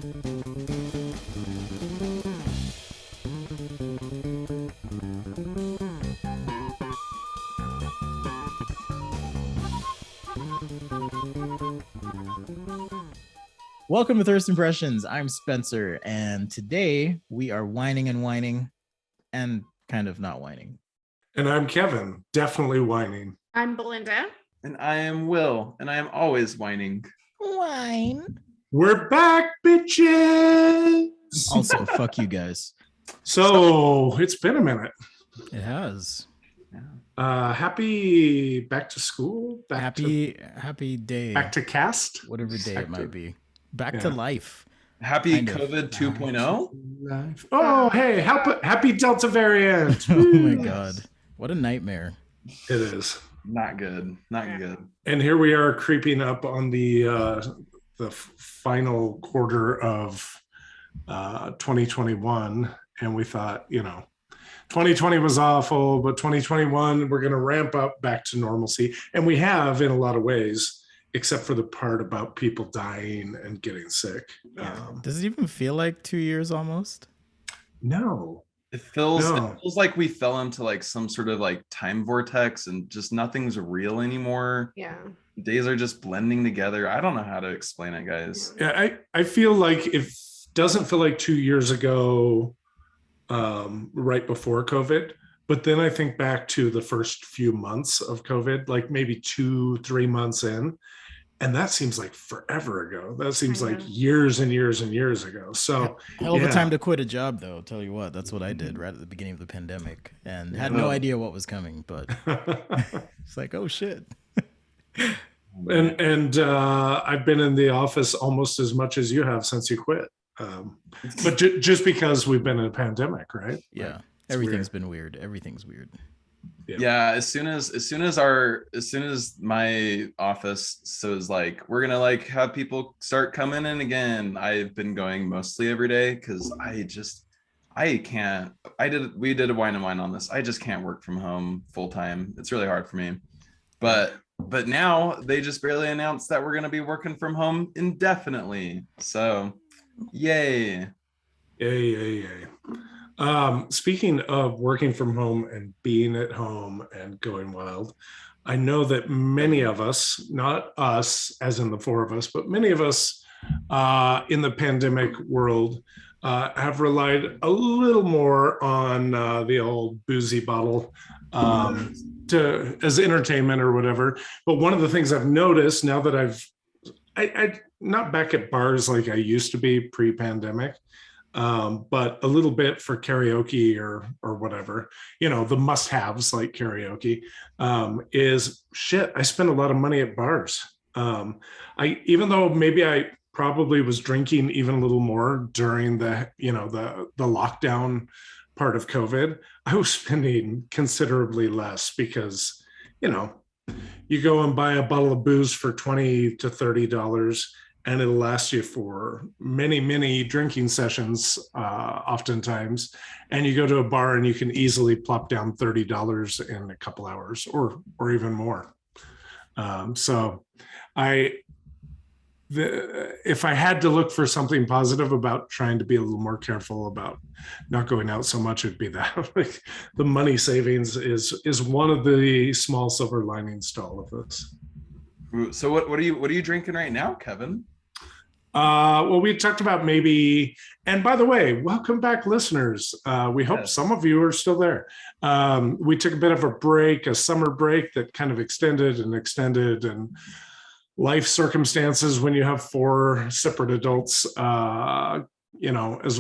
Welcome to Thirst Impressions. I'm Spencer, and today we are whining and kind of not whining. And I'm Kevin, definitely whining. I'm Belinda. And I am Will, and I am always whining. Whine. We're back, bitches! Also, fuck you guys. So, it's been a minute. It has. Happy back to school? Happy day. Back to cast? Whatever day it might be. Back to life. Happy COVID 2.0. Oh, hey, happy Delta variant. Oh my God. What a nightmare. It is. Not good. Not good. And here we are creeping up on the final quarter of 2021. And we thought, 2020 was awful, but 2021, we're going to ramp up back to normalcy. And we have in a lot of ways, except for the part about people dying and getting sick. Does it even feel like 2 years almost? No. It feels like we fell into like some sort of like time vortex and just nothing's real anymore. Yeah. Days are just blending together. I don't know how to explain it, guys. Yeah, I feel like it doesn't feel like 2 years ago, right before COVID. But then I think back to the first few months of COVID, like maybe 2-3 months in. And that seems like forever ago. That seems like years and years and years ago. So hell of a time to quit a job, though. I'll tell you what, that's what I did right at the beginning of the pandemic and had no idea what was coming. But it's like, oh, shit. And I've been in the office almost as much as you have since you quit. But just because we've been in a pandemic, right? Yeah. Everything's been weird. Everything's weird. Yeah, as soon as my office says like we're gonna like have people start coming in again, I've been going mostly every day because we did a wine and wine on this. I just can't work from home full time. It's really hard for me. But now they just barely announced that we're gonna be working from home indefinitely. So yay. Yay. Speaking of working from home and being at home and going wild, I know that many of us, not us as in the four of us, but many of us in the pandemic world have relied a little more on the old boozy bottle as entertainment or whatever. But one of the things I've noticed now that I'm not back at bars like I used to be pre-pandemic, but a little bit for karaoke or whatever, the must-haves like karaoke, is shit. I spend a lot of money at bars. Even though maybe I probably was drinking even a little more during the lockdown part of COVID, I was spending considerably less because, you go and buy a bottle of booze for $20 to $30. And it'll last you for many, many drinking sessions, oftentimes. And you go to a bar and you can easily plop down $30 in a couple hours or even more. So if I had to look for something positive about trying to be a little more careful about not going out so much, it'd be that like the money savings is one of the small silver linings to all of this. So what are you drinking right now, Kevin? Well, we talked about maybe, and by the way, welcome back, listeners. We hope some of you are still there. We took a bit of a break, a summer break that kind of extended, and life circumstances when you have 4 separate adults, as a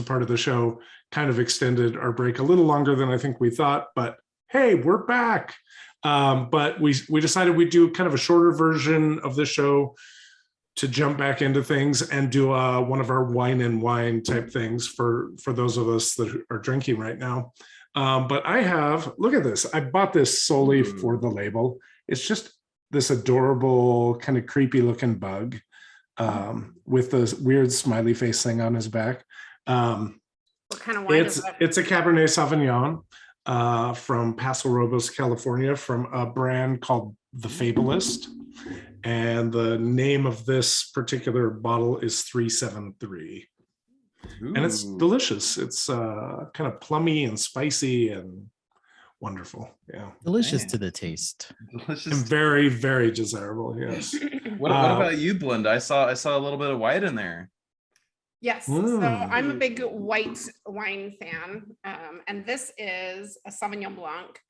part of the show, kind of extended our break a little longer than I think we thought. But hey, we're back. But we decided we'd do kind of a shorter version of the show to jump back into things and do one of our wine and wine type things for those of us that are drinking right now. But look at this. I bought this solely for the label. It's just this adorable kind of creepy looking bug with this weird smiley face thing on his back. What kind of wine is it? It's a Cabernet Sauvignon from Paso Robles, California, from a brand called The Fabulist. And the name of this particular bottle is 373. and it's Ooh. delicious. It's kind of plummy and spicy and wonderful. Yeah, Delicious Man. to the taste. Delicious. and very, very desirable. Yes. What about you, Belinda? I saw a little bit of white in there. Yes, so I'm a big white wine fan, and this is a Sauvignon Blanc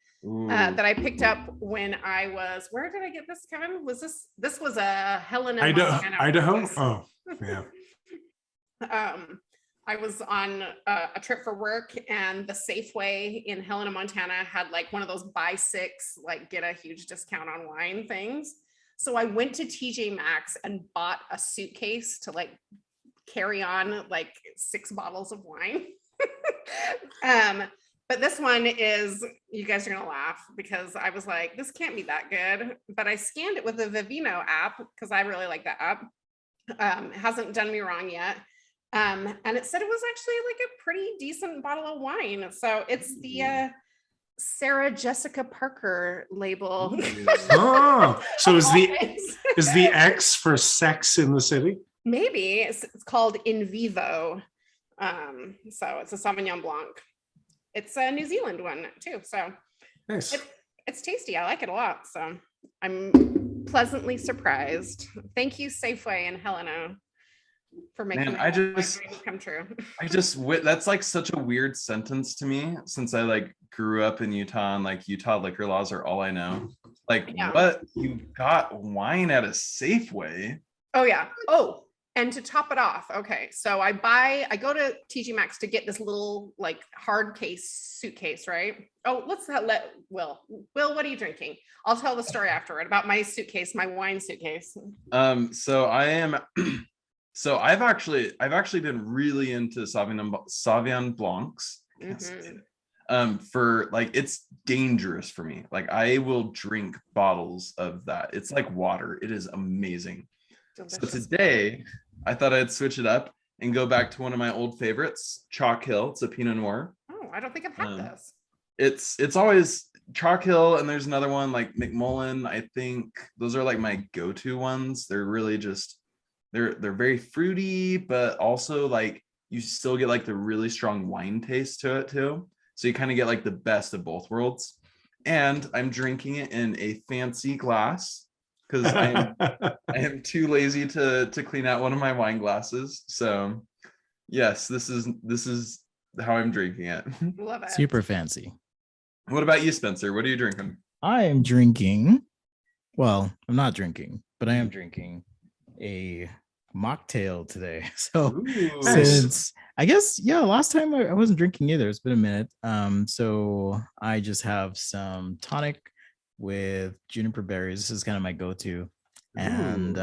that I picked up when I was. Where did I get this, Kevin? Was this was a Helena, Montana Idaho? purchase. Oh, yeah. I was on a trip for work, and the Safeway in Helena, Montana had like one of those buy six, like get a huge discount on wine things. So I went to TJ Maxx and bought a suitcase to like carry on like 6 bottles of wine. But this one is, you guys are gonna laugh because I was like, this can't be that good. But I scanned it with the Vivino app because I really like that app. It hasn't done me wrong yet. And it said it was actually like a pretty decent bottle of wine. So it's the Sarah Jessica Parker label. Oh, so is the Always. X for Sex in the City? Maybe it's called In Vivo. So it's a Sauvignon Blanc. It's a New Zealand one too. So Nice. it's tasty. I like it a lot. So I'm pleasantly surprised. Thank you, Safeway and Helena, for making my dreams come true. That's like such a weird sentence to me, since I like grew up in Utah and like Utah liquor laws are all I know. Like, what, you got wine at a Safeway? Oh yeah. Oh, and to top it off, okay, so I go to TG Maxx to get this little like hard case suitcase, right? Oh, let's let Will, what are you drinking? I'll tell the story afterward about my suitcase, my wine suitcase. So I am so I've actually been really into Sauvignon Blancs. I can't say it. For like, it's dangerous for me. Like, I will drink bottles of that. It's like water. It is amazing. Delicious. So today I thought I'd switch it up and go back to one of my old favorites, Chalk Hill. It's a Pinot Noir. Oh, I don't think I've had this. It's always Chalk Hill, and there's another one like McMullen. I think those are like my go-to ones. They're really just they're very fruity, but also like you still get like the really strong wine taste to it too. So you kind of get like the best of both worlds. And I'm drinking it in a fancy glass because I am too lazy to clean out one of my wine glasses. So yes, this is how I'm drinking it. Love it. Super fancy. What about you, Spencer? What are you drinking? I am drinking, well, I'm not drinking, but I am drinking a mocktail today. So since I guess, last time I wasn't drinking either. It's been a minute. So I just have some tonic with juniper berries. This is kind of my go-to, and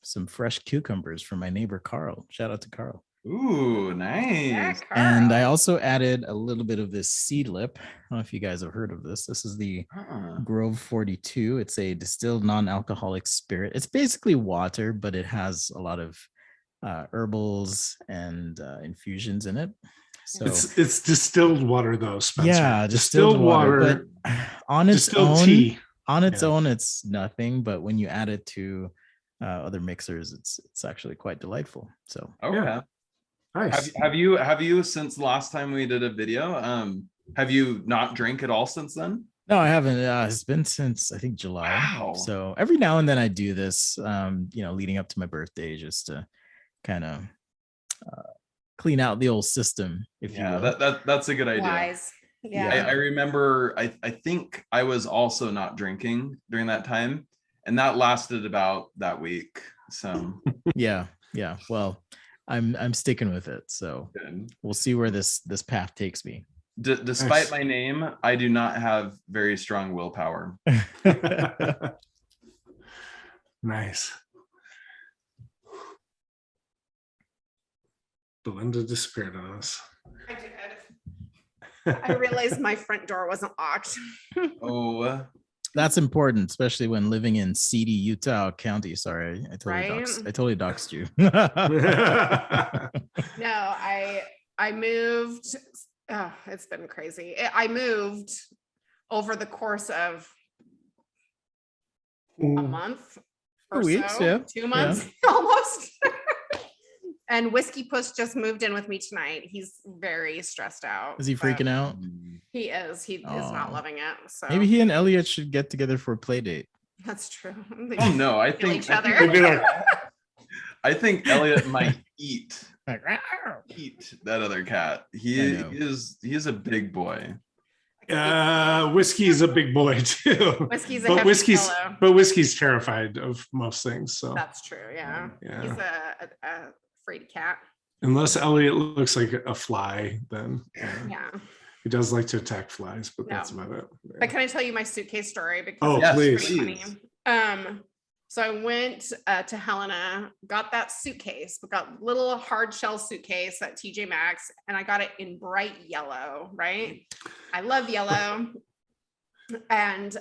some fresh cucumbers from my neighbor Carl. Shout out to Carl. Ooh, nice. Yeah, and I also added a little bit of this seed lip. I don't know if you guys have heard of this. This is the Grove 42. It's a distilled non-alcoholic spirit. It's basically water, but it has a lot of herbals and infusions in it. So it's distilled water though, Spencer. Yeah, distilled water. But on its own, tea. On its own, it's nothing. But when you add it to other mixers, it's actually quite delightful. So okay. Nice. Have you since the last time we did a video? Have you not drank at all since then? No, I haven't. It's been since I think July. Wow. So every now and then I do this, leading up to my birthday, just to kind of clean out the old system. If you will. That's a good idea. Wise. Yeah. I remember. I think I was also not drinking during that time, and that lasted about that week. So yeah. Well, I'm sticking with it. So we'll see where this path takes me. Despite my name, I do not have very strong willpower. Nice. Belinda disappeared on us. I did. I realized my front door wasn't locked. Oh, that's important, especially when living in seedy Utah County. Sorry, I totally doxed you. No, I moved. Oh, it's been crazy. I moved over the course of a month or 2 weeks, so, 2 months almost. And Whiskey Puss just moved in with me tonight. He's very stressed out. Is he freaking out? He is. He is not Oh. loving it. So Maybe he and Elliot should get together for a play date. that's true. Oh no, I Kill think each other. They'd be like, I think Elliot might eat Like, that other cat. He is a big boy. Whiskey's a big boy too. Whiskey's a but hefty whiskey's fellow. but whiskey's terrified of most things. So That's true. Yeah. Yeah. He's a fraidy cat. unless Elliot looks like a fly, then Yeah. he does like to attack flies, but No. that's about it. But can I tell you my suitcase story? Because Oh, it's please. pretty funny. So I went to Helena, got that suitcase, but got little hard shell suitcase at TJ Maxx, and I got it in bright yellow, right? I love yellow. And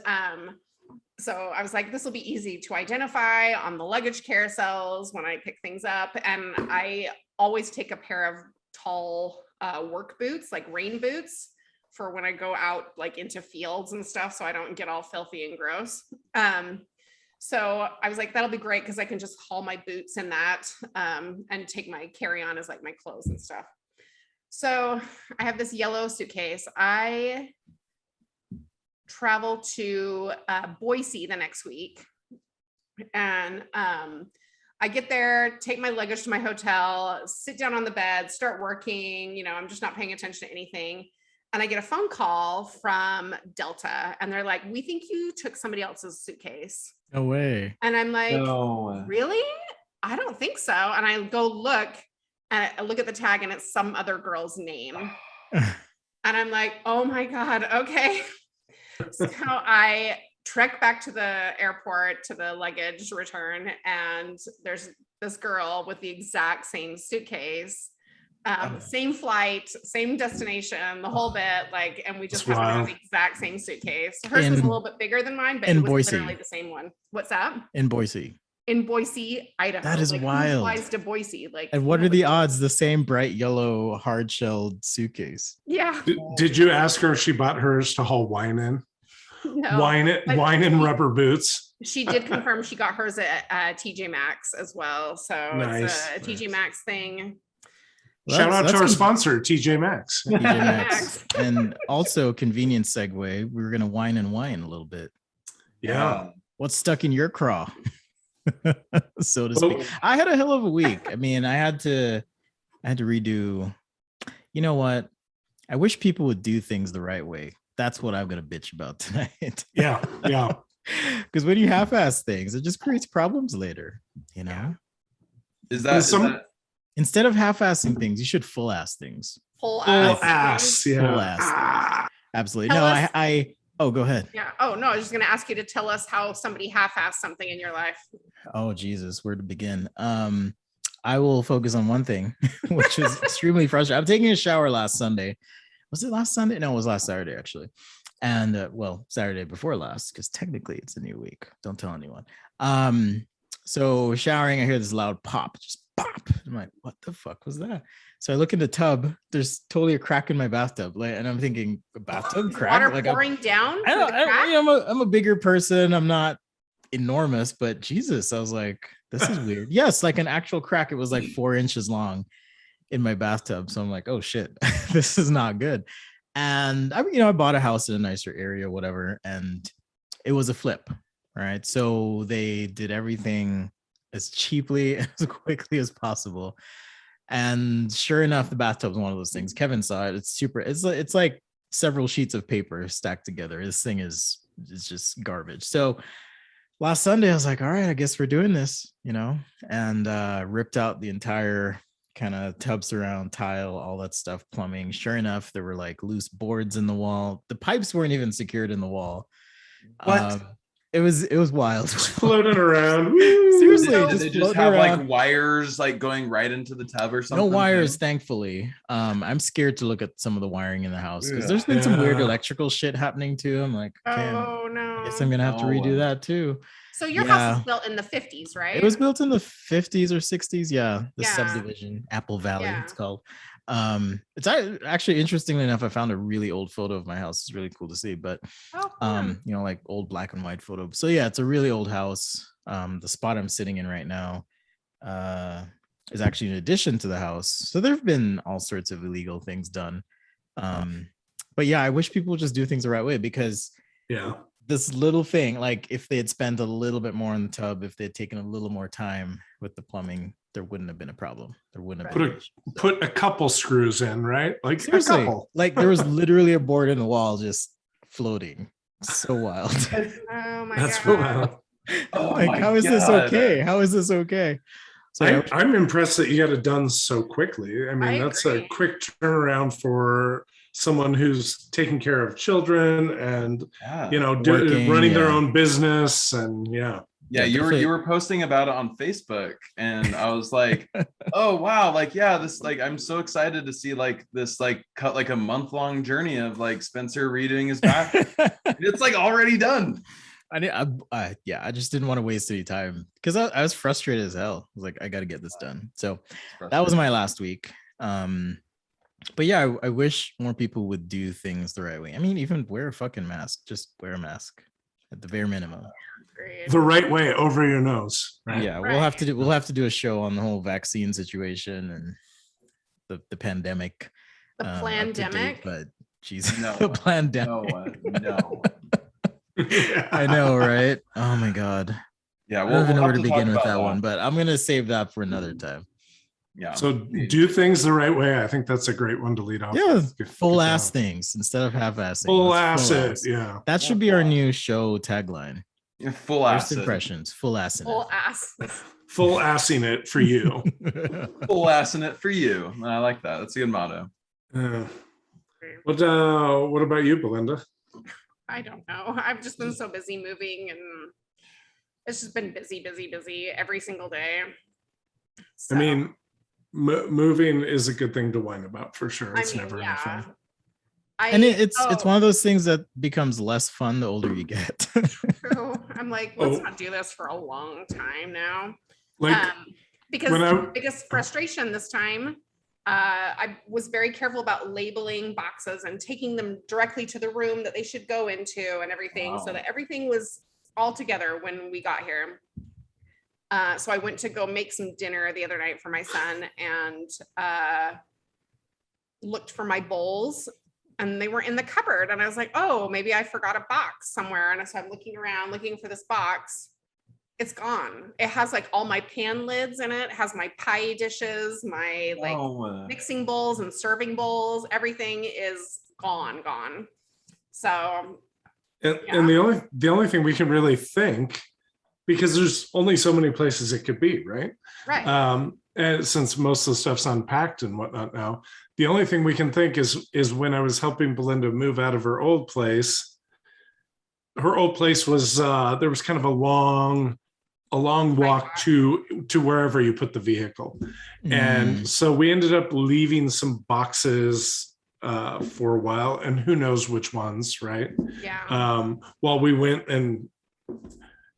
so I was like, this will be easy to identify on the luggage carousels when I pick things up. And I always take a pair of tall work boots, like rain boots, for when I go out like into fields and stuff, so I don't get all filthy and gross. So I was like, that'll be great because I can just haul my boots in that and take my carry-on as like my clothes and stuff. So I have this yellow suitcase. I travel to Boise the next week. And I get there, take my luggage to my hotel, sit down on the bed, start working. You know, I'm just not paying attention to anything. And I get a phone call from Delta and they're like, we think you took somebody else's suitcase. no way. And I'm like, No. really? I don't think so. And I go look and I look at the tag and it's some other girl's name. And I'm like, oh my God, okay. So I trek back to the airport to the luggage return, and there's this girl with the exact same suitcase, same flight, same destination, the whole bit, like, and we just That's happened to have wild. the exact same suitcase. Hers was a little bit bigger than mine, but in it was Boise. literally the same one. What's that? In Boise. In Boise, Idaho. That is like, who wild. flies to Boise? Like, And what are the nobody. odds the same bright yellow hard shelled suitcase? Yeah. Did you ask her if she bought hers to haul wine in? No. Wine but in rubber boots. She did confirm she got hers at TJ Maxx as well. So Nice, it's a TJ nice. Maxx thing. Well, Shout out to our con- sponsor, TJ Maxx. TJ Maxx. Maxx. And also convenient segue. We were gonna wine and wine a little bit. Yeah. What's stuck in your craw? So to speak. Well, I had a hell of a week. I mean, I had to redo. You know what? I wish people would do things the right way. That's what I'm gonna bitch about tonight. yeah. Because when you half-ass things, it just creates problems later. You know, Is There's some- that instead of half-assing things, you should full-ass things. Full Full ass. ass. Yeah. Full ass. Ah. Absolutely. Tell No, us- I. Oh, go ahead. Yeah. Oh no, I was just gonna ask you to tell us how somebody half-assed something in your life. Oh Jesus, where to begin? I will focus on one thing, which is extremely frustrating. I'm taking a shower last Sunday. Was it last Sunday? No, it was last Saturday actually. And well, Saturday before last, because technically it's a new week. Don't tell anyone. So showering, I hear this loud pop, just pop. I'm like, what the fuck was that? So I look in the tub. There's totally a crack in my bathtub, like, and I'm thinking, a bathtub Is crack? water Like, pouring down. I through don't, the crack? I'm a bigger person. I'm not enormous, but Jesus, I was like, this is weird. Yes, like an actual crack. It was like 4 inches long in my bathtub. So I'm like, oh shit, this is not good. And I bought a house in a nicer area, whatever, and it was a flip. Right. So they did everything as cheaply, as quickly as possible. And sure enough, the bathtub's one of those things. Kevin saw it. It's super. It's like several sheets of paper stacked together. This thing is just garbage. So last Sunday, I was like, all right, I guess we're doing this, and ripped out the entire kind of tub surround, tile, all that stuff, plumbing. Sure enough, there were like loose boards in the wall. The pipes weren't even secured in the wall. What? It was wild. Floating around. Seriously, did just they just floating have around. like wires like going right into the tub or something? No wires, too? thankfully. I'm scared to look at some of the wiring in the house because there's been some weird Yeah. electrical shit happening too. I'm like, okay, Oh no. I guess I'm gonna have to No. redo that too. So your house Yeah. was built in the 50s, right? It was built in the 50s or 60s. Yeah, the Yeah. subdivision, Apple Valley, Yeah. it's called. It's actually, interestingly enough, I found a really old photo of my house. It's really cool to see, but Oh, fun. like old black and white photo. So yeah, it's a really old house. The spot I'm sitting in right now, is actually an addition to the house. So there have been all sorts of illegal things done. But yeah, I wish people would just do things the right way, because this little thing, like if they had spent a little bit more in the tub, if they had taken a little more time with the plumbing, there wouldn't have been a problem. There wouldn't have been put a couple screws in, right? Like seriously, a couple. like there was literally a board in the wall just floating. So wild. Oh my That's God. wild. Oh Like, my how is this God. okay? How is this okay? So I'm impressed that you got it done so quickly. I mean, I that's agree. a quick turnaround for someone who's taking care of children and Working, running their own business, and yeah, you were posting about it on Facebook, and I was like, oh wow, like this, like I'm so excited to see like this like cut like a month-long journey of like Spencer redoing his back. It's like already done. I just didn't want to waste any time, because I was frustrated as hell. I was like, I got to get this done. So that was my last week. But yeah, I wish more people would do things the right way. I mean, even wear a fucking mask. Just wear a mask at the bare minimum. the right way over your nose, right? Yeah, we'll have to do a show on the whole vaccine situation and the pandemic. The pandemic. But geez, No, the pandemic. No. I know, right? Oh my God. Yeah, I don't even know we'll where to have begin talk with about that one, but I'm gonna save that for another time. Yeah. So do things the right way. I think that's a great one to lead off. Yeah, with. full ass things instead of half-assing. Full ass it. Yeah. That should be our new show tagline. Full First acid. impressions, full ass in Full it. ass. Full assing it for you. Full ass in it for you. I like that. That's a good motto. What about you, Belinda? I don't know. I've just been so busy moving, and it's just been busy every single day. So, I mean, moving is a good thing to whine about for sure. It's I mean, never yeah. any fun. And it's one of those things that becomes less fun the older you get. True. I'm like, let's not do this for a long time now. Like because when the biggest frustration this time, I was very careful about labeling boxes and taking them directly to the room that they should go into and everything, so that everything was all together when we got here. So I went to go make some dinner the other night for my son, and looked for my bowls, and they were in the cupboard, and I was like, oh, maybe I forgot a box somewhere. And so I'm looking around looking for this box. It's gone. It has like all my pan lids in it. It has my pie dishes, my mixing bowls and serving bowls. Everything is gone. So and the only thing we can really think, because there's only so many places it could be, right? And since most of the stuff's unpacked and whatnot now, the only thing we can think is when I was helping Belinda move out of her old place. Her old place was there was kind of a long walk to wherever you put the vehicle, and so we ended up leaving some boxes for a while, and who knows which ones, right? While we went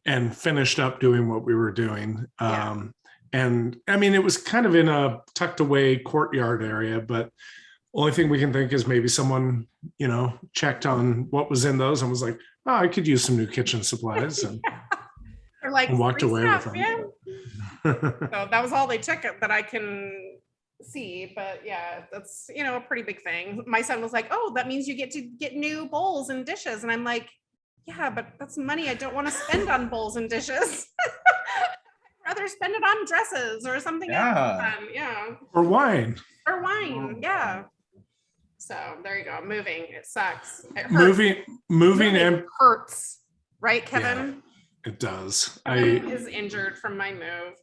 and finished up doing what we were doing. And I mean, it was kind of in a tucked away courtyard area, but only thing we can think is maybe someone, checked on what was in those and was like, oh, I could use some new kitchen supplies, and, or like and walked away with them. Yeah. So that was all they took that I can see. But yeah, that's, a pretty big thing. My son was like, oh, that means you get to get new bowls and dishes. And I'm like, yeah, but that's money I don't want to spend on bowls and dishes. I'd rather spend it on dresses or something else. Or wine. Yeah. So there you go. Moving, it sucks. It hurts. Moving and hurts, right, Kevin? Yeah, it does. Kevin is injured from my move.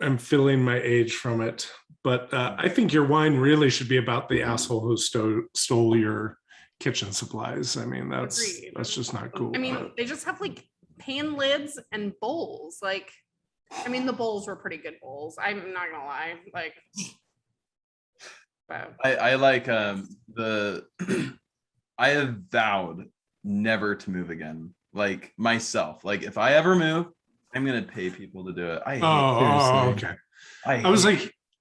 I'm feeling my age from it, but I think your wine really should be about the asshole who stole your kitchen supplies. I mean, that's just not cool. I mean, they just have like pan lids and bowls. Like, I mean, the bowls were pretty good bowls. I'm not gonna lie. Like, but I like I have vowed never to move again. Like myself. Like if I ever move, I'm gonna pay people to do it. Okay. I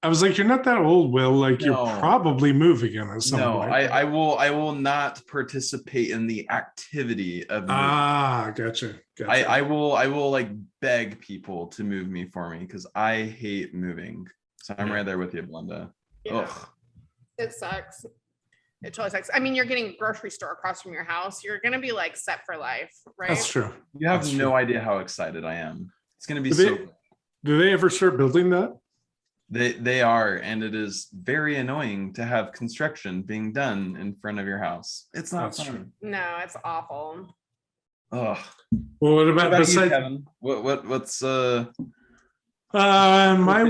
was like, you're not that old, Will. Like, you're probably moving again at some point. I will not participate in the activity of moving. Gotcha. I will like beg people to move me for me, because I hate moving. So I'm right there with you, Belinda. Yeah. Ugh. It sucks. It totally sucks. I mean, you're getting a grocery store across from your house. You're gonna be like set for life, right? That's true. You have That's no true. idea how excited I am. It's gonna be Do they ever start building that? They are, and it is very annoying to have construction being done in front of your house. It's not That's fun. No, it's awful. Ugh. Well, what What about about you, besides Kevin? What's my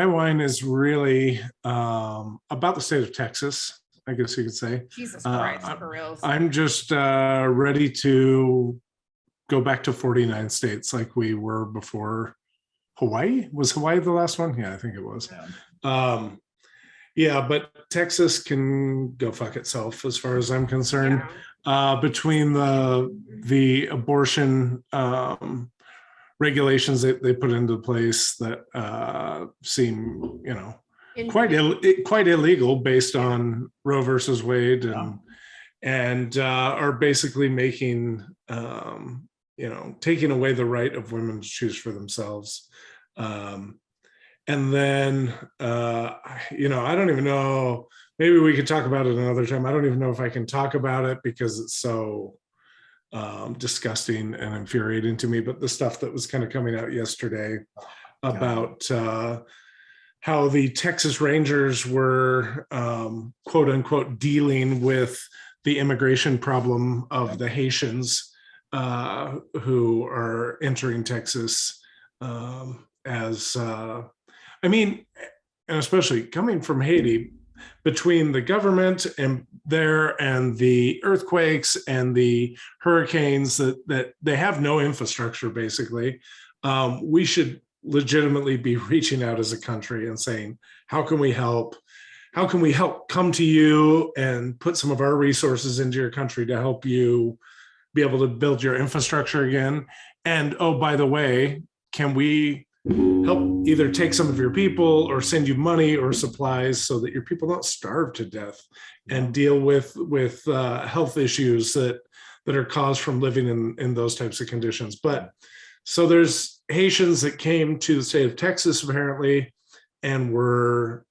wine is really about the state of Texas, I guess you could say. Jesus Christ, for reals. I'm just ready to go back to 49 states like we were before. Hawaii? Was Hawaii the last one? Yeah, I think it was. Yeah, but Texas can go fuck itself as far as I'm concerned. Yeah. Between the abortion regulations that they put into place that seem, quite illegal based on Roe versus Wade, and are basically making taking away the right of women to choose for themselves. And then I don't even know, maybe we could talk about it another time. I don't even know if I can talk about it because it's so disgusting and infuriating to me. But the stuff that was kind of coming out yesterday about how the Texas Rangers were quote unquote dealing with the immigration problem of the Haitians who are entering Texas and especially coming from Haiti, between the government and the earthquakes and the hurricanes that they have no infrastructure, basically. We should legitimately be reaching out as a country and saying, how can we help? How can we help come to you and put some of our resources into your country to help you be able to build your infrastructure again? And oh, by the way, can we help either take some of your people or send you money or supplies so that your people don't starve to death and deal with health issues that are caused from living in those types of conditions. But so there's Haitians that came to the state of Texas apparently and were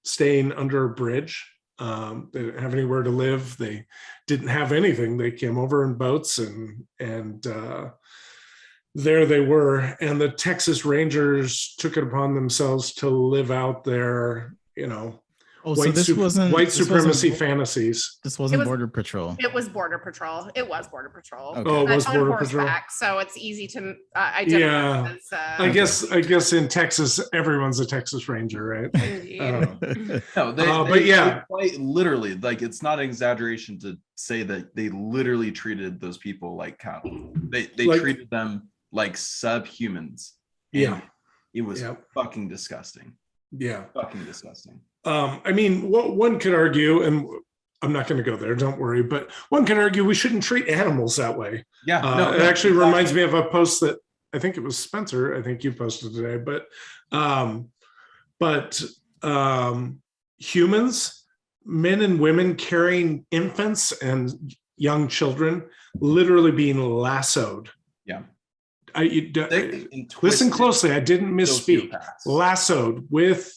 staying under a bridge. They didn't have anywhere to live. They didn't have anything. They came over in boats and there they were. And the Texas Rangers took it upon themselves to live out their, white supremacy fantasies. This wasn't Border Patrol. It was Border Patrol. It was Border Patrol. Okay. Oh, it was Border Patrol. So it's easy to identify. Yeah, I guess in Texas, everyone's a Texas Ranger, right? No, but yeah, they quite literally, like, it's not an exaggeration to say that they literally treated those people like cattle. They treated them like subhumans. Yeah, it was fucking disgusting. Yeah, fucking disgusting. What one could argue, and I'm not going to go there, don't worry, but one can argue we shouldn't treat animals that way. Yeah, it actually reminds me of a post that I think it was Spencer, I think you posted today, but humans, men and women carrying infants and young children, literally being lassoed. Yeah. Listen closely, I didn't misspeak. Lassoed with,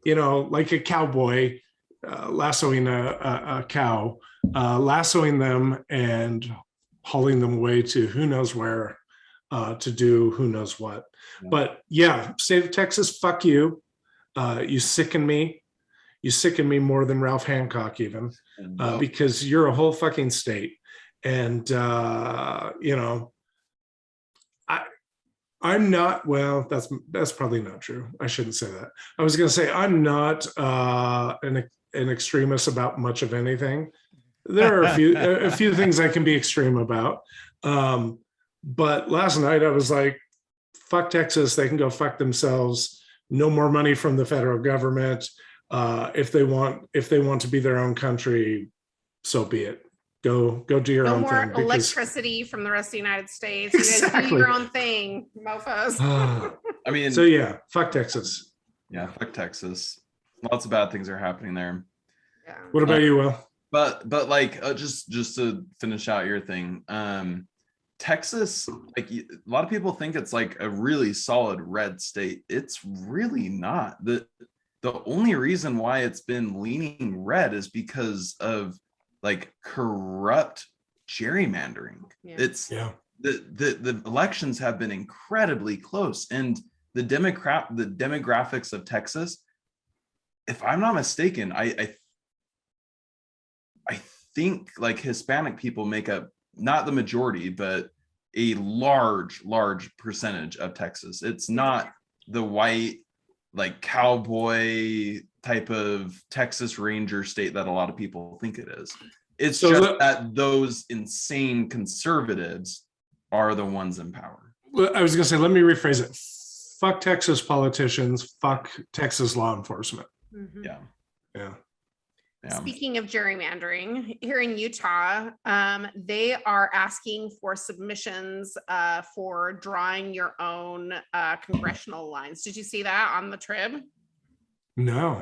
like a cowboy lassoing a cow, lassoing them and hauling them away to who knows where to do who knows what. Yeah. But yeah, state of Texas, fuck you. You sicken me. You sicken me more than Ralph Hancock even, because you're a whole fucking state. And, I'm not, well, that's probably not true. I shouldn't say that. I was going to say, I'm not an extremist about much of anything. There are a few things I can be extreme about. But last night I was like, fuck Texas. They can go fuck themselves. No more money from the federal government. If they want to be their own country, so be it. Go do your own thing. No more electricity from the rest of the United States. Exactly. You guys do your own thing, mofos. So yeah, fuck Texas. Yeah, fuck Texas. Lots of bad things are happening there. Yeah. What about you, Will? But like just to finish out your thing, Texas, like a lot of people think it's like a really solid red state. It's really not. The only reason why it's been leaning red is because of like corrupt gerrymandering. Yeah. It's the elections have been incredibly close, and the demographics of Texas, if I'm not mistaken, I think like Hispanic people make up not the majority, but a large percentage of Texas. It's not the white, like cowboy type of Texas Ranger state that a lot of people think it is. It's so just that those insane conservatives are the ones in power. Well, I was going to say, let me rephrase it. Fuck Texas politicians. Fuck Texas law enforcement. Mhm. Yeah. Speaking of gerrymandering, here in Utah, they are asking for submissions for drawing your own congressional lines. Did you see that on the Trib? No.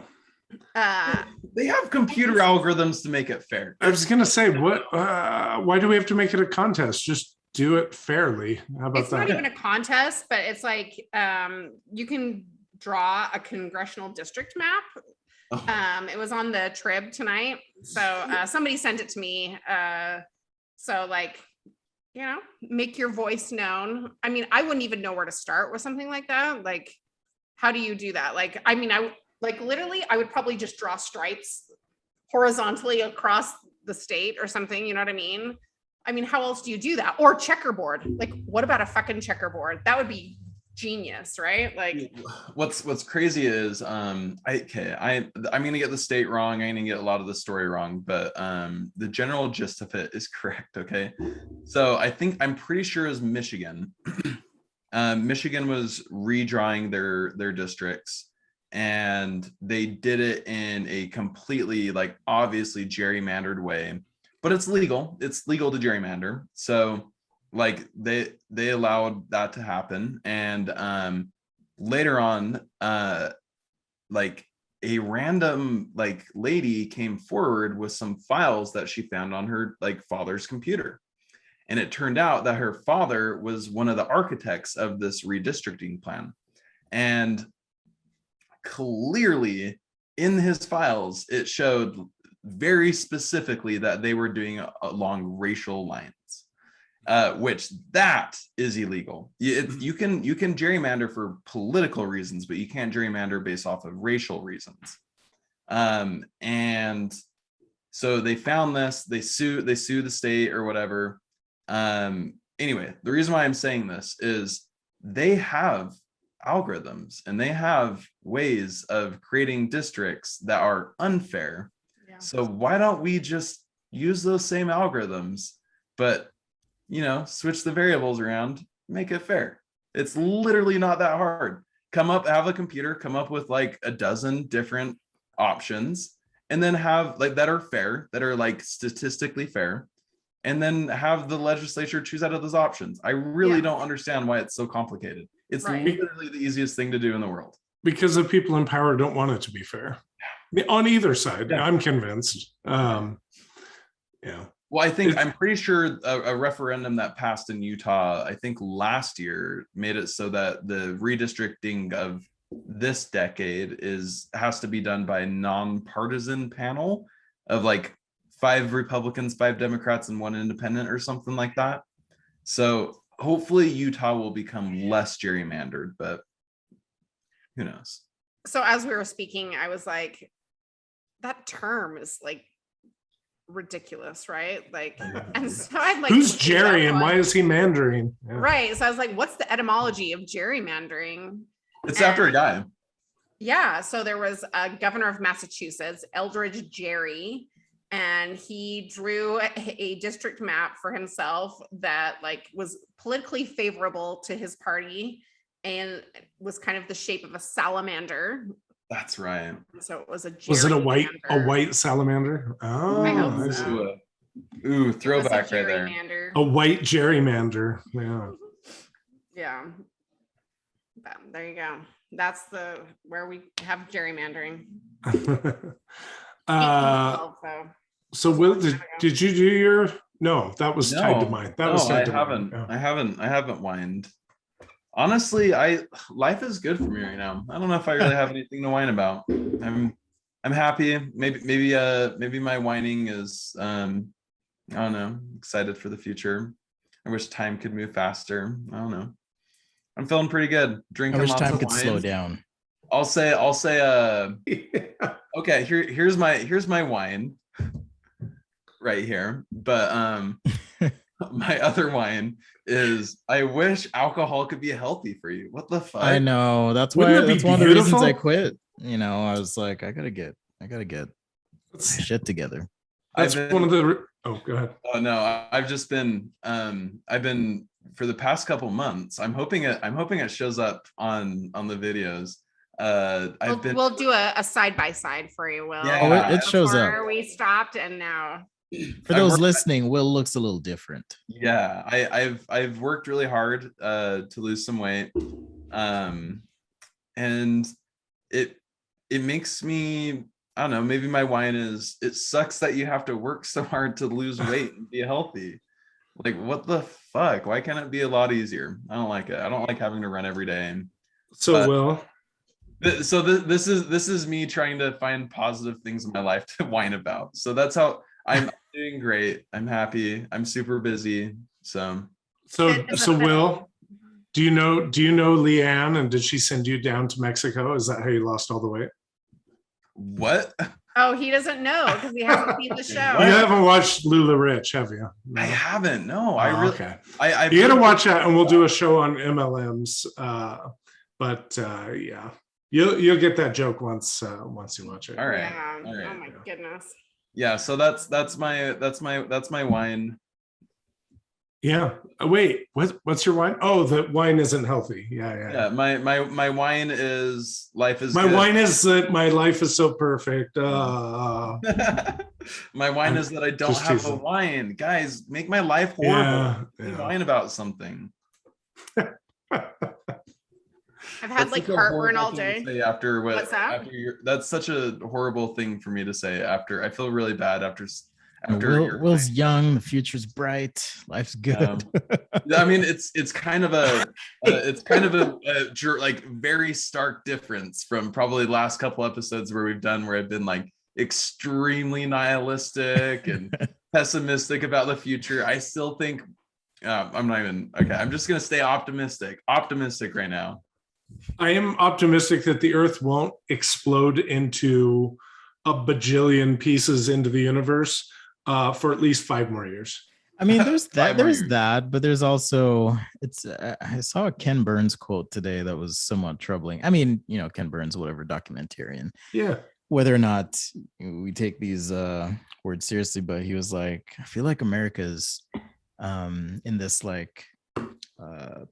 They have computer algorithms to make it fair. I was going to say, what? Why do we have to make it a contest? Just do it fairly. How about it's that? Not even a contest, but it's like you can draw a congressional district map. It was on the Trib tonight, so somebody sent it to me. So like, you know, make your voice known. I mean, I wouldn't even know where to start with something like that. Like, how do you do that? Like, I mean, literally, I would probably just draw stripes horizontally across the state or something. You know what I mean? I mean, how else do you do that? Or checkerboard? Like, what about a fucking checkerboard? That would be genius, right? Like, what's crazy is I'm gonna get the state wrong. I'm gonna get a lot of the story wrong, but the general gist of it is correct. Okay, so I'm pretty sure it was Michigan. Michigan was redrawing their districts, and they did it in a completely, like, obviously gerrymandered way, but it's legal to gerrymander. So like they allowed that to happen, and later on like a random like lady came forward with some files that she found on her like father's computer, and it turned out that her father was one of the architects of this redistricting plan, and clearly in his files it showed very specifically that they were doing along racial lines. Which that is illegal. You can gerrymander for political reasons, but you can't gerrymander based off of racial reasons. And so they found this. They sue the state or whatever. Anyway, the reason why I'm saying this is they have algorithms and they have ways of creating districts that are unfair. Yeah. So why don't we just use those same algorithms, but switch the variables around, make it fair? It's literally not that hard. Have a computer come up with like a dozen different options, and then have like that are fair, that are like statistically fair, and then have the legislature choose out of those options. I really don't understand why it's so complicated. It's literally the easiest thing to do in the world. Because the people in power don't want it to be fair. On either side, I'm convinced. Well, I'm pretty sure a referendum that passed in Utah, I think last year, made it so that the redistricting of this decade has to be done by a nonpartisan panel of like 5 Republicans, 5 Democrats, and 1 independent or something like that. So hopefully Utah will become less gerrymandered, but who knows? So as we were speaking, I was like, that term is like ridiculous, right? Like, and so I'm like, who's Jerry and why is he mandering? Yeah. Right. So I was like, what's the etymology of gerrymandering? It's after a guy. Yeah. So there was a governor of Massachusetts, Eldridge Gerry, and he drew a district map for himself that like was politically favorable to his party and was kind of the shape of a salamander. That's right. So it was was it a white salamander? Oh, I so. Ooh, throwback right there. A white gerrymander. Yeah. But there you go. That's where we have gerrymandering. So Will, did you do No, that was tied to mine. That was no, I tied to mine. haven't. Yeah. I haven't whined. Honestly, life is good for me right now. I don't know if I really have anything to whine about. I'm happy. Maybe my whining is I don't know, excited for the future. I wish time could move faster. I don't know. I'm feeling pretty good. I Drinking wish lots time of could slow wine. down. I'll say okay, here's my wine right here. But my other wine is I wish alcohol could be healthy for you. What the fuck? I know. That's Wouldn't why. it be That's one of the reasons I beautiful? quit. You know, I was like, I gotta get my shit together. That's one of the. Oh, go ahead. Oh no, I've just been I've been for the past couple months. I'm hoping it shows up on the videos. We'll do a side by side for you, Will. Yeah, Oh, it shows up. Before we stopped and now. For those listening, Will looks a little different. Yeah, I've worked really hard to lose some weight. And it makes me, I don't know, maybe my wine is, it sucks that you have to work so hard to lose weight and be healthy. Like, what the fuck? Why can't it be a lot easier? I don't like it. I don't like having to run every day. So, Will, so this is me trying to find positive things in my life to whine about. So that's how I'm doing. Great. I'm happy. I'm super busy. So Will, do you know Leanne, and did she send you down to Mexico? Is that how you lost all the weight? what? Oh, he doesn't know because he hasn't seen the show. You haven't watched Lula Rich, have you? No? I haven't. No, I Oh, really. Okay. I You got to watch that, and we'll do a show on MLMs. Yeah, you'll get that joke once you watch it. All right. Yeah. All right. Oh my goodness. Yeah. So that's my wine. Yeah. Wait, what's your wine? Oh, the wine isn't healthy. Yeah. My wine is life is My good. wine is that my life is so perfect. My wine is that I don't just have a teasing. wine. Guys, make my life horrible. Yeah. Whine about something. I've had That's like such a heartburn horrible all thing to day. say after what? What's that? That's such a horrible thing for me to say after. I feel really bad after. Will's young, the future's bright, life's good. I mean, it's kind of a like very stark difference from probably the last couple episodes where we've done where I've been like extremely nihilistic and pessimistic about the future. I still think I'm not even okay. I'm just gonna stay optimistic right now. I am optimistic that the Earth won't explode into a bajillion pieces into the universe for at least 5 more years. I mean, there's that, but there's also I saw a Ken Burns quote today that was somewhat troubling. I mean, you know, Ken Burns, whatever, documentarian. Yeah. Whether or not we take these words seriously, but he was like, I feel like America's in this like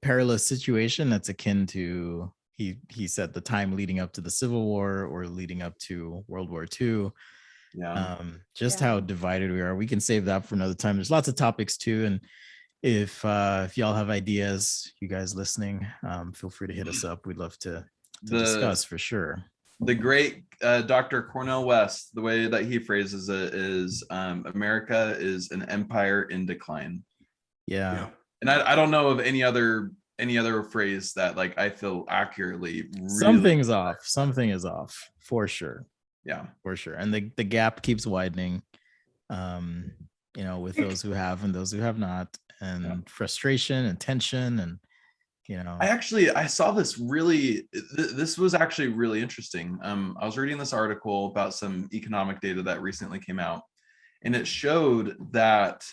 perilous situation that's akin to he said the time leading up to the Civil War or leading up to World War II. Yeah. How divided we are. We can save that for another time. There's lots of topics too, and if y'all have ideas, you guys listening, feel free to hit us up. We'd love to discuss for sure. The great Dr. Cornel West, the way that he phrases it is America is an empire in decline. Yeah. And I don't know of any other phrase that like I feel accurately really something is off for sure. Yeah, for sure. And the gap keeps widening, you know, with those who have and those who have not, and frustration and tension. And, you know, I saw this this was actually really interesting. I was reading this article about some economic data that recently came out, and it showed that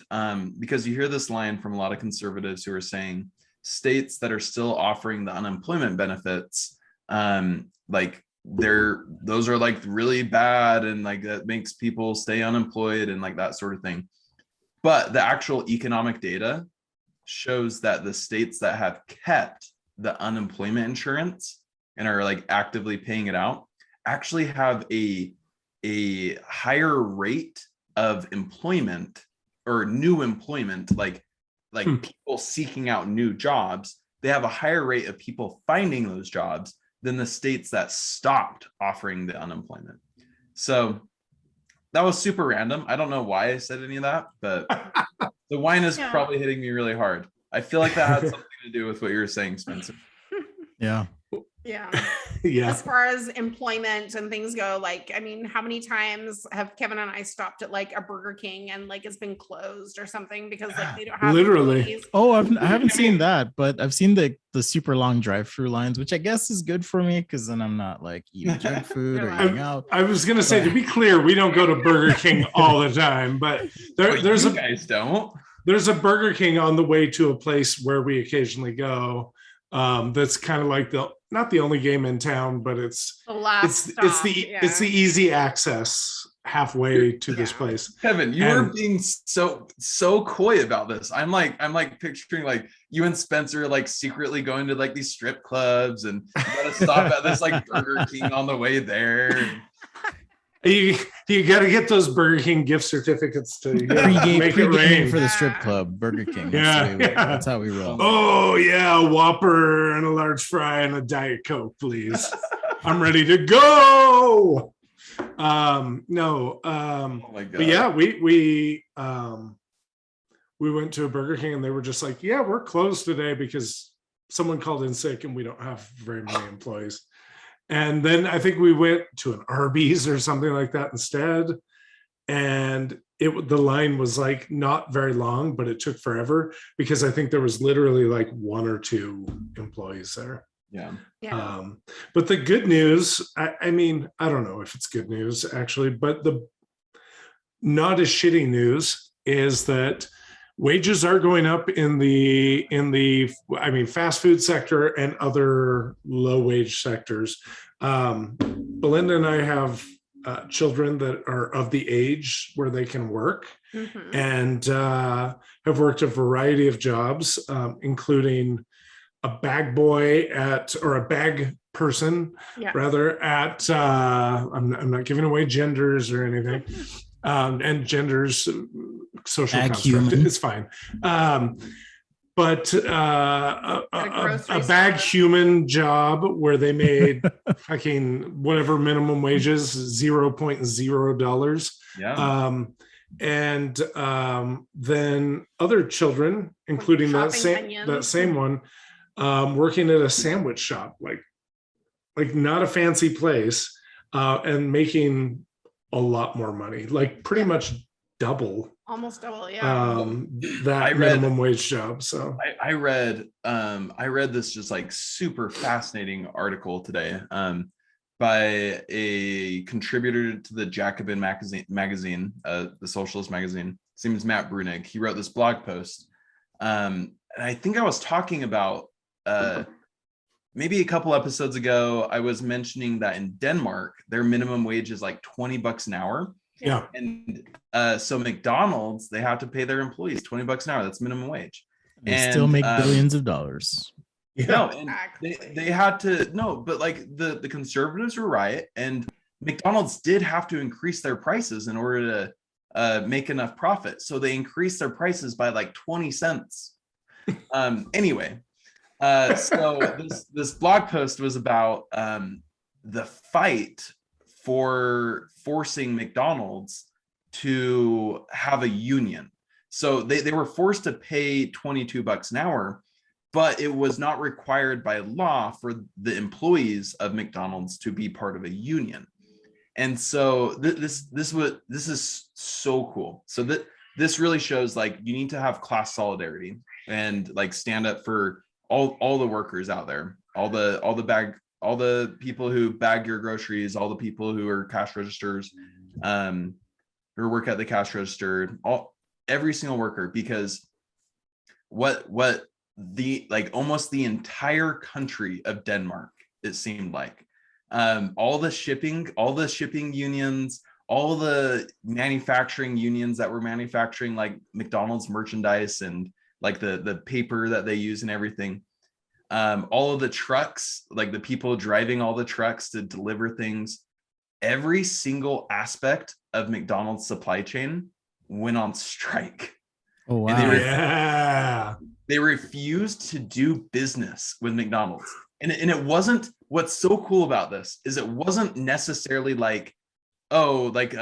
because you hear this line from a lot of conservatives who are saying states that are still offering the unemployment benefits, like those are like really bad, and like that makes people stay unemployed and like that sort of thing. But the actual economic data shows that the states that have kept the unemployment insurance and are like actively paying it out actually have a higher rate of employment or new employment, like people seeking out new jobs. They have a higher rate of people finding those jobs than the states that stopped offering the unemployment. So that was super random. I don't know why I said any of that, but The wine is Yeah. probably hitting me really hard. I feel like that had something to do with what you were saying, Spencer. Yeah. Yeah. Yeah. As far as employment and things go, like, I mean, how many times have Kevin and I stopped at like a Burger King and like it's been closed or something because like they don't have Literally. employees? Oh, I haven't seen that, but I've seen the super long drive-through lines, which I guess is good for me because then I'm not like eating junk food or You're eating out. I was gonna say, to be clear, we don't go to Burger King all the time, but But there's you a guys don't. there's a Burger King on the way to a place where we occasionally go. That's kind of like not the only game in town, but it's The last stop, it's the easy access halfway to this Yeah. place. Kevin, you were And- being so coy about this. I'm like picturing like you and Spencer like secretly going to like these strip clubs and you gotta stop at this like Burger King on the way there. You got to get those Burger King gift certificates to make it rain. For the strip club, Burger King. Yeah, That's how we roll. Oh yeah, a Whopper and a large fry and a Diet Coke, please. I'm ready to go. No. Oh my god. But yeah, we went to a Burger King and they were just like, yeah, we're closed today because someone called in sick and we don't have very many employees. And then I think we went to an Arby's or something like that instead. And the line was like not very long, but it took forever because I think there was literally like one or two employees there. Yeah. Yeah. But the good news, I mean, I don't know if it's good news actually, but the not as shitty news is that wages are going up in the fast food sector and other low wage sectors. Belinda and I have children that are of the age where they can work Mhm. and have worked a variety of jobs, including a bag boy or a bag person Yeah. rather at I'm not giving away genders or anything. And genders social Bag construct human. is fine. But a grocery bag store. human job where they made fucking whatever minimum wages, $0.0. Yeah. And then other children, including that Chopping onions. same one, working at a sandwich shop, like not a fancy place, and making a lot more money, like pretty much double Almost double. Yeah. that minimum wage job. So I read this just like super fascinating article today by a contributor to the Jacobin magazine, the socialist magazine. His name is Matt Brunig. He wrote this blog post. And I think I was talking about maybe a couple episodes ago, I was mentioning that in Denmark, their minimum wage is like $20 an hour. yeah. And so McDonald's, they have to pay their employees $20 an hour. That's minimum wage. They still make billions of dollars. No, and Exactly. they had to but like the conservatives were right, and McDonald's did have to increase their prices in order to make enough profit. So they increased their prices by like 20 cents. Anyway, so this blog post was about the fight for forcing McDonald's to have a union. So they were forced to pay $22 an hour, but it was not required by law for the employees of McDonald's to be part of a union. And so this is so cool. So this really shows like you need to have class solidarity and like stand up for all the workers out there, all the people who bag your groceries, all the people who are cash registers, who work at the cash register, every single worker, because what the like almost the entire country of Denmark, it seemed like, all the shipping unions, all the manufacturing unions that were manufacturing like McDonald's merchandise and like the paper that they use and everything, all of the trucks, like the people driving all the trucks to deliver things, every single aspect of McDonald's supply chain went on strike. Oh wow. Yeah. They refused to do business with McDonald's. And it wasn't, what's so cool about this is it wasn't necessarily like, oh, like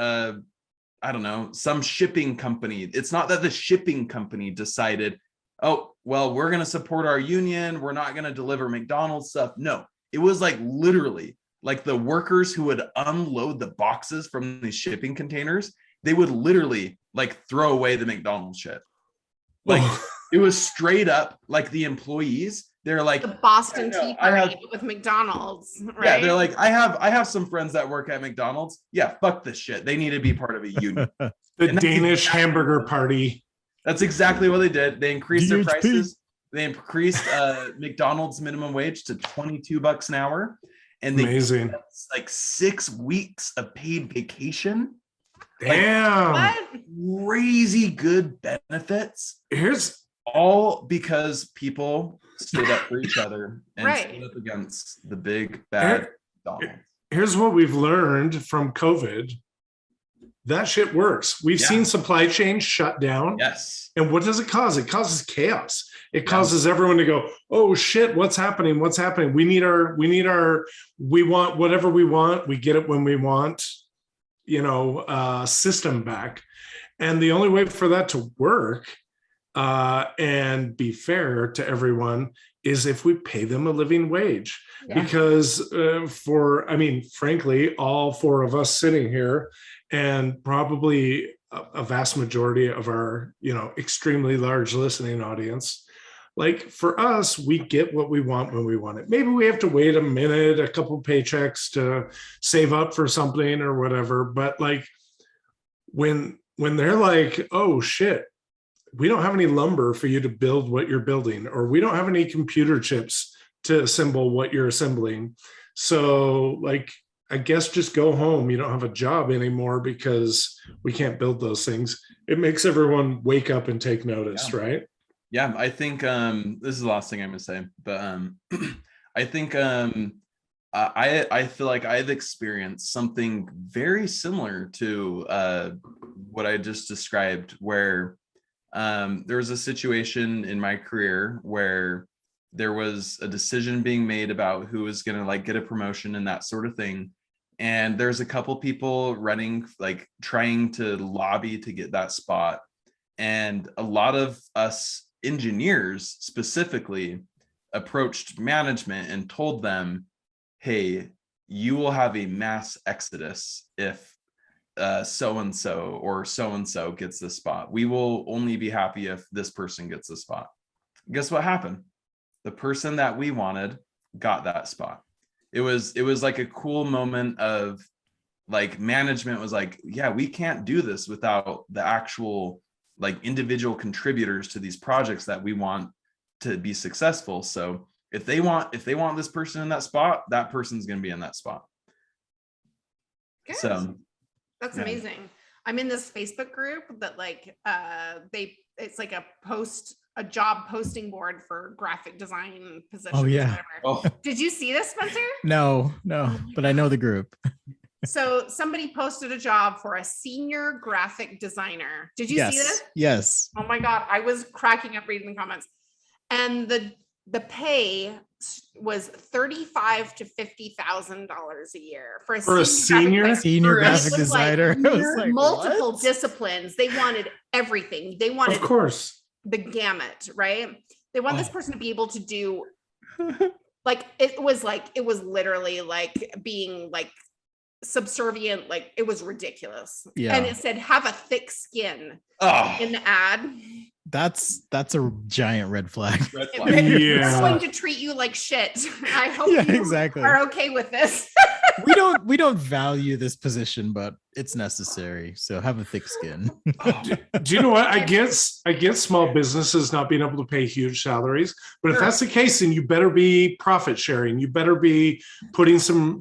I don't know, some shipping company. It's not that the shipping company decided, oh, well, we're going to support our union. We're not going to deliver McDonald's stuff. No, it was like literally like the workers who would unload the boxes from these shipping containers. They would literally like throw away the McDonald's shit. Like it was straight up like the employees. They're like the Boston Tea Party with McDonald's, right? Yeah, they're like, I have some friends that work at McDonald's. Yeah, fuck this shit. They need to be part of a union. The Danish hamburger party. That's exactly what they did. They increased their prices. They increased McDonald's minimum wage to $22 an hour, and they amazing like 6 weeks of paid vacation. Damn, what? Crazy good benefits. Here's all because people stood up for each other and Right. stood up against the big bad McDonald's. Here's what we've learned from COVID. That shit works. We've seen supply chains shut down. Yes. And what does it cause? It causes chaos. It causes everyone to go, oh shit, what's happening? What's happening? We want whatever we want. We get it when we want, system back. And the only way for that to work and be fair to everyone is if we pay them a living wage. Because frankly, all four of us sitting here and probably a vast majority of our, extremely large listening audience, like for us, we get what we want when we want it. Maybe we have to wait a minute, a couple paychecks to save up for something or whatever. But like when they're like, oh shit, we don't have any lumber for you to build what you're building, or we don't have any computer chips to assemble what you're assembling. So like, I guess just go home. You don't have a job anymore because we can't build those things. It makes everyone wake up and take notice, right? Yeah, I think this is the last thing I'm gonna say, but I think I feel like I've experienced something very similar to what I just described, where there was a situation in my career where there was a decision being made about who was gonna like get a promotion and that sort of thing. And there's a couple people running, like trying to lobby to get that spot. And a lot of us engineers specifically approached management and told them, hey, you will have a mass exodus if so-and-so or so-and-so gets this spot. We will only be happy if this person gets the spot. Guess what happened? The person that we wanted got that spot. It was like a cool moment of like management was like, yeah, we can't do this without the actual like individual contributors to these projects that we want to be successful. So if they want this person in that spot, that person's going to be in that spot. Good. So that's amazing. I'm in this Facebook group that like it's like a job posting board for graphic design positions. Oh yeah. oh, Did you see this, Spencer? No, but I know the group. So somebody posted a job for a senior graphic designer. Did you see this? Yes. Oh my God. I was cracking up reading the comments. And the pay was $35,000 to $50,000 a year for a senior graphic designer. Like multiple disciplines. They wanted everything. They wanted, of course, the gamut, right? They want this person to be able to do like it was literally like being like subservient, like it was ridiculous. Yeah. And it said have a thick skin in the ad. That's a giant red flag. They're going to treat you like shit. I hope you exactly. are okay with this. we don't value this position, but it's necessary. So have a thick skin. Do you know what? I get small businesses not being able to pay huge salaries, but if that's the case, then you better be profit sharing. You better be putting some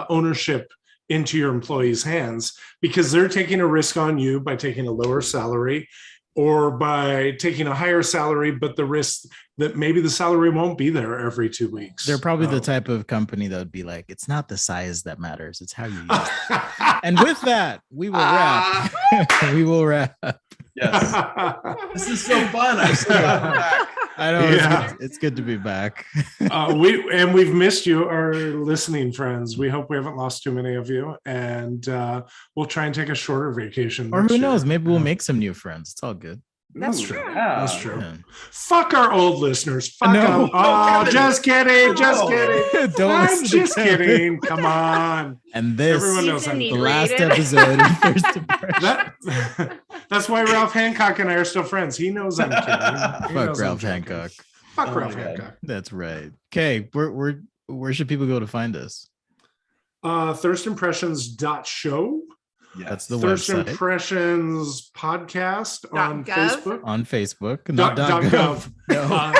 ownership into your employees' hands, because they're taking a risk on you by taking a lower salary, or by taking a higher salary, but the risk that maybe the salary won't be there every 2 weeks. They're probably the type of company that would be like, it's not the size that matters, it's how you use it. And with that, we will wrap. We will wrap. Yes. This is so fun. I'm so glad we're back. I know Yeah. it's good to be back. We've missed you, our listening friends. We hope we haven't lost too many of you, and we'll try and take a shorter vacation. Or next who knows? year. Maybe we'll make some new friends. It's all good. That's Ooh, true. Yeah. That's true. Yeah. Fuck our old listeners. Fuck No. them. Oh, No. just kidding. Just No. kidding. Don't I'm listen to just Kevin. kidding. Come on. And this Everyone He's knows I'm the inebriated. last episode of First Impression. That's why Ralph Hancock and I are still friends. He knows I'm kidding. He Fuck knows I'm Ralph joking. Hancock. Fuck Oh Ralph my God. Hancock. That's right. Okay, where should people go to find us? Thirstimpressions.show. Yes. That's the Thirst website. Impressions podcast on .gov? Facebook. On Facebook, Dot not .gov. No.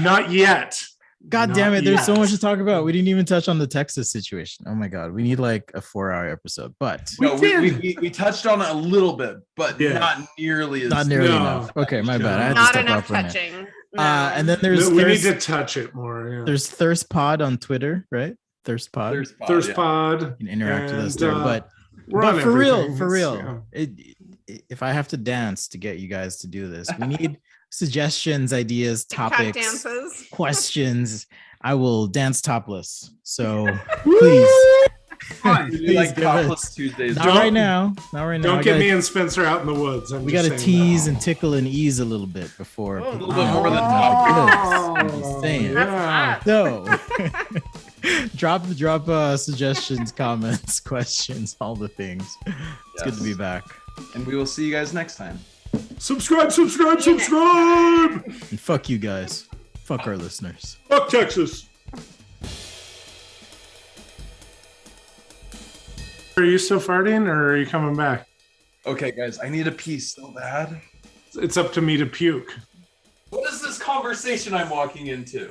Not yet. God Not damn it! There's so yet. much to talk about. We didn't even touch on the Texas situation. Oh my god, we need like a 4-hour episode, but No, We did. we touched on it a little bit, but Yeah. not nearly as not nearly No. enough. Okay, my bad. I had to Not step enough up on that. touching. No. And then there's we need Thirst, to touch it more. Yeah. there's Thirst Pod on Twitter, right? Thirst Pod. Thirst Pod, Thirst yeah. Pod. You can interact with us and, there, but we're but on for everything. real, It's, if I have to dance to get you guys to do this, we need suggestions, ideas, TikTok topics, dances. questions. I will dance topless. So please, Fine. We do please like give us. topless Tuesdays. Not Don't- right now. Not right now. Don't I get gotta- me and Spencer out in the woods. We got to tease and tickle and ease a little bit before. Oh, a people- little bit more than I'm topless. just saying. Yeah. That's hot. So, drop suggestions, comments, questions, all the things. It's good to be Yes. back. And we will see you guys next time. Subscribe. See you next And fuck you guys. Fuck our listeners. Fuck Texas. Are you still farting or are you coming back? Okay, guys, I need a pee so bad. It's up to me to puke. What is this conversation I'm walking into?